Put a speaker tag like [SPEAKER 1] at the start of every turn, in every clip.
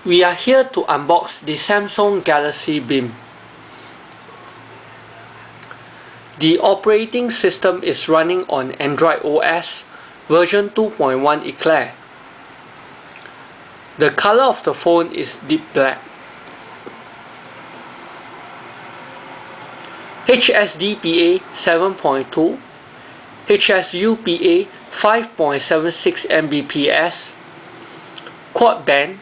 [SPEAKER 1] We are here to unbox the Samsung Galaxy Beam. The operating system is running on Android OS version 2.1 Eclair. The color of the phone is deep black. HSDPA 7.2, HSUPA 5.76 Mbps, quad band,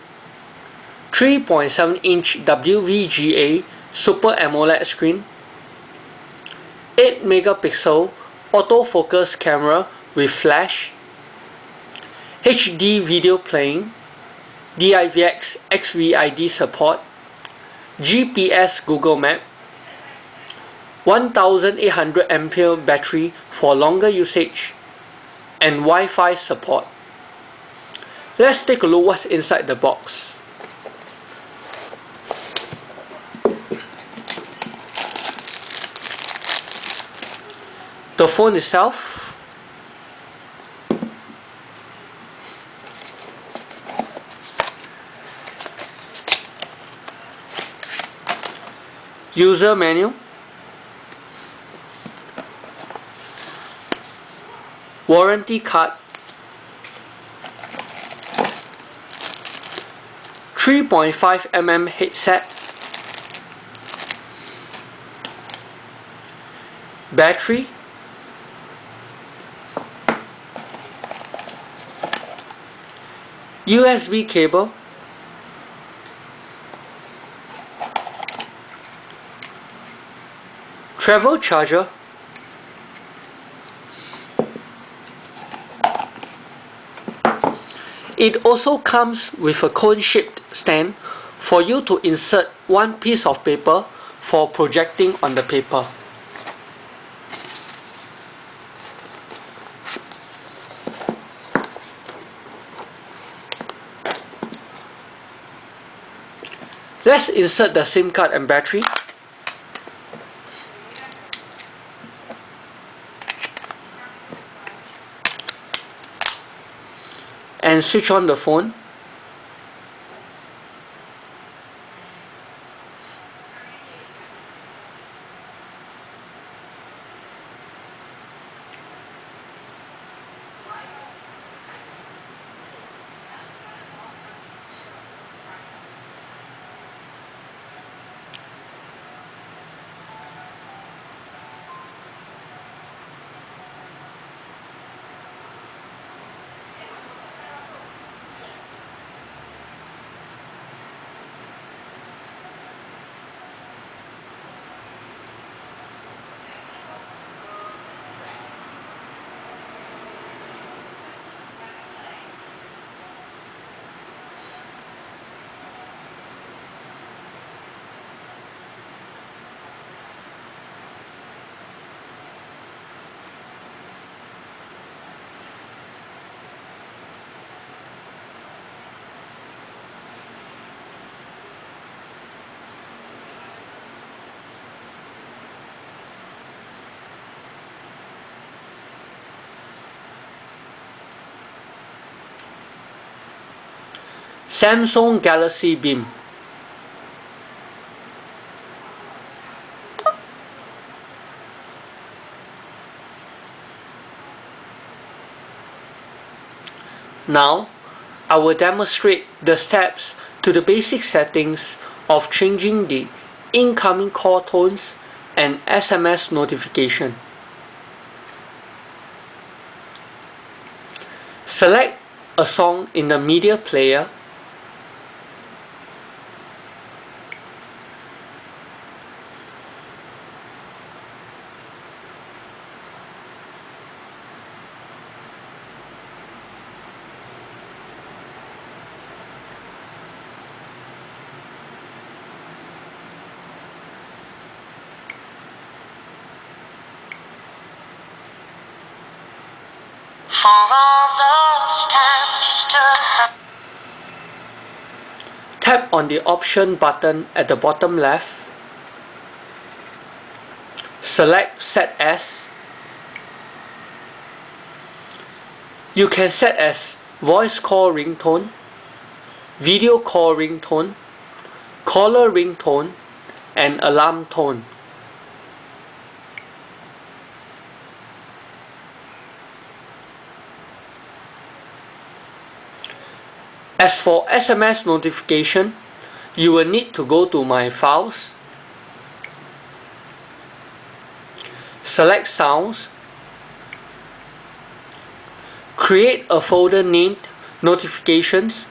[SPEAKER 1] 3.7-inch WVGA Super AMOLED screen, 8 megapixel autofocus camera with flash, HD video playing, DIVX XVID support, GPS Google Map, 1800 ampere battery for longer usage, and Wi-Fi support. Let's take a look what's inside the box. The phone itself, user manual, warranty card, 3.5mm headset, battery, USB cable, travel charger, it also comes with a cone-shaped stand for you to insert one piece of paper for projecting on the paper. Let's insert the SIM card and battery. And switch on the phone. Samsung Galaxy Beam. Now, I will demonstrate the steps to the basic settings of changing the incoming call tones and SMS notification. Select a song in the media player.
[SPEAKER 2] For all those times you stood.
[SPEAKER 1] Tap on the option button at the bottom left. Select Set As. You can set as voice call ringtone, video call ringtone, caller ringtone, and alarm tone. As for SMS notification, you will need to go to My Files, select Sounds, create a folder named Notifications,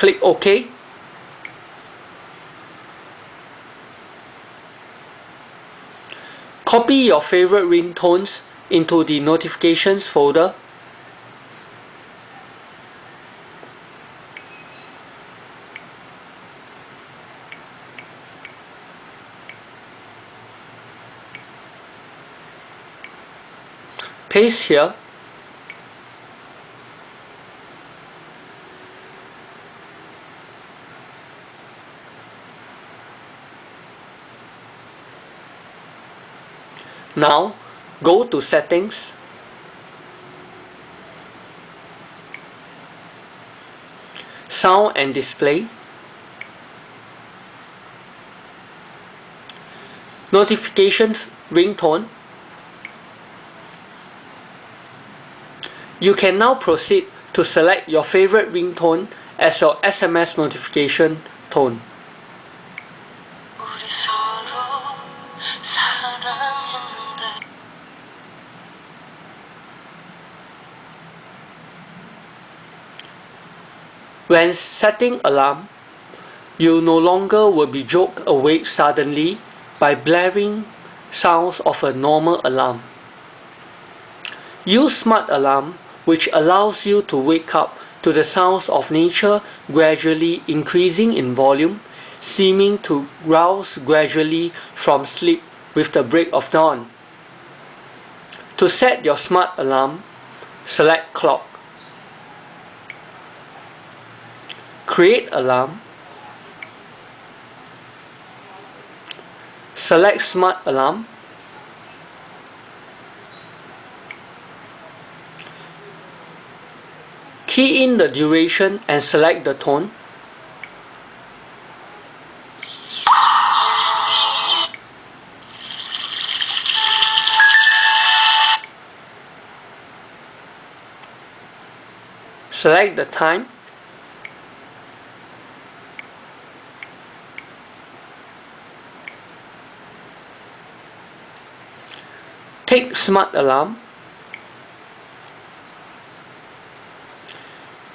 [SPEAKER 1] click OK. Copy your favorite ringtones into the notifications folder. Paste here. Now go to Settings, Sound and Display, Notifications ringtone. You can now proceed to select your favorite ringtone as your SMS notification tone.
[SPEAKER 2] 우리 서로 사랑했는데
[SPEAKER 1] When setting alarm, you no longer will be jolted awake suddenly by blaring sounds of a normal alarm. Use Smart Alarm, which allows you to wake up to the sounds of nature gradually increasing in volume, seeming to rouse gradually from sleep with the break of dawn. To set your Smart Alarm, select Clock. Create Alarm. Select Smart Alarm. Key in the duration and select the tone. Select the time. Take Smart Alarm.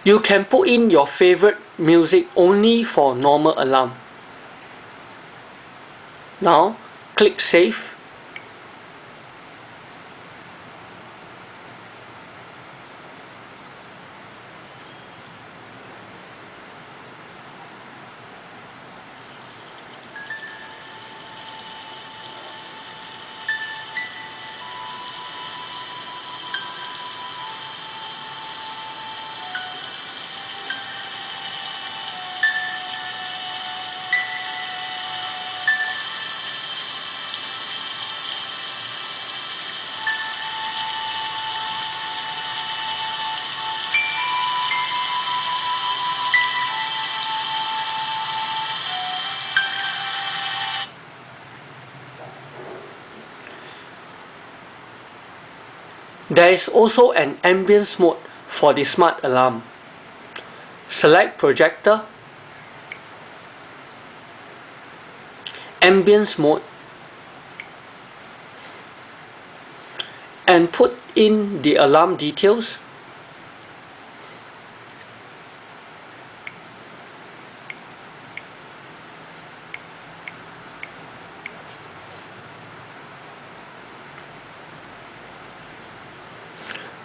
[SPEAKER 1] You can put in your favorite music only for normal alarm. Now click Save. There is also an ambience mode for the Smart Alarm. Select Projector, Ambience mode, and put in the alarm details.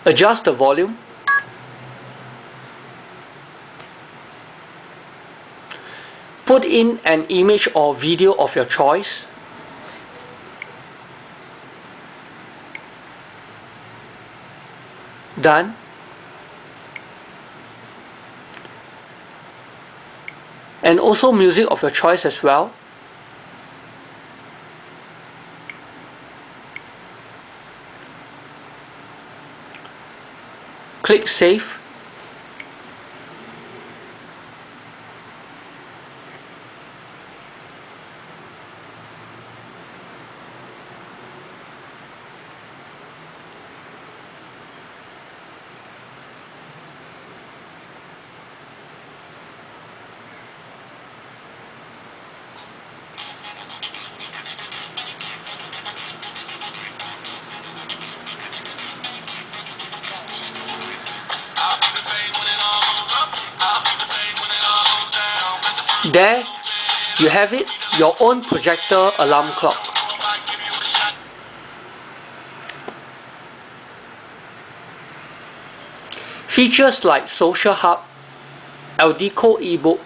[SPEAKER 1] Adjust the volume. Put in an image or video of your choice. Done. and also music of your choice as well. Click Save. There you have it, your own projector alarm clock. Features like Social Hub, Aldico eBook,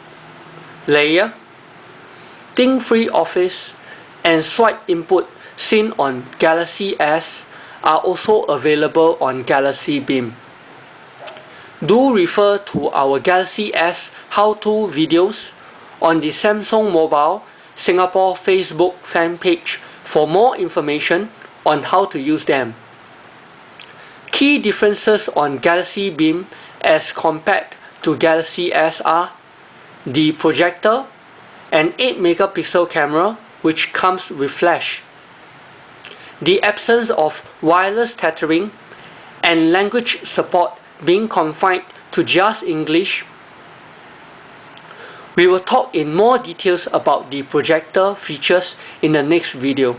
[SPEAKER 1] Layer, Think Free Office, and Swipe Input seen on Galaxy S are also available on Galaxy Beam. Do refer to our Galaxy S how-to videos on the Samsung Mobile Singapore Facebook fan page for more information on how to use them. Key differences on Galaxy Beam as compared to Galaxy S are the projector, an 8-megapixel camera which comes with flash, the absence of wireless tethering, and language support being confined to just English. We will talk in more details about the projector features in the next video.